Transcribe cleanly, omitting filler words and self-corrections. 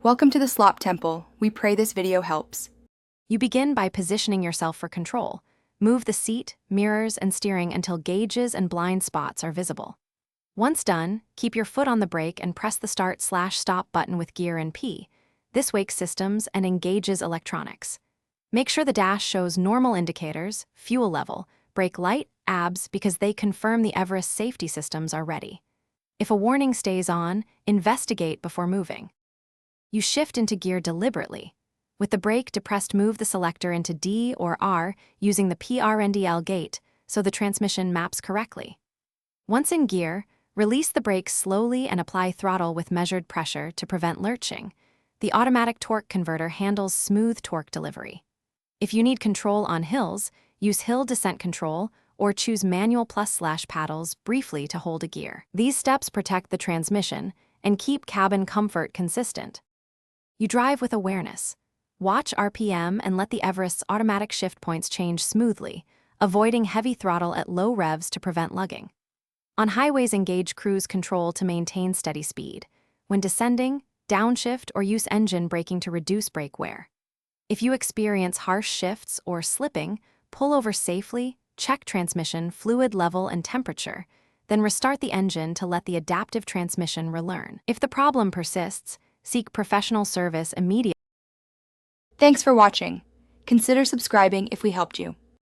Welcome to the Slop Temple. We pray this video helps. You begin by positioning yourself for control. Move the seat, mirrors, and steering until gauges and blind spots are visible. Once done, keep your foot on the brake and press the start/stop button with gear and P. This wakes systems and engages electronics. Make sure the dash shows normal indicators, fuel level, brake light, ABS, because they confirm the Everest safety systems are ready. If a warning stays on, investigate before moving. You shift into gear deliberately. With the brake depressed, move the selector into D or R using the PRNDL gate so the transmission maps correctly. Once in gear, release the brake slowly and apply throttle with measured pressure to prevent lurching. The automatic torque converter handles smooth torque delivery. If you need control on hills, use hill descent control or choose manual plus/paddles briefly to hold a gear. These steps protect the transmission and keep cabin comfort consistent. You drive with awareness. Watch RPM and let the Everest's automatic shift points change smoothly, avoiding heavy throttle at low revs to prevent lugging. On highways, engage cruise control to maintain steady speed. When descending, downshift or use engine braking to reduce brake wear. If you experience harsh shifts or slipping, pull over safely, check transmission fluid level and temperature, then restart the engine to let the adaptive transmission relearn. If the problem persists, seek professional service immediately. Thanks for watching. Consider subscribing if we helped you.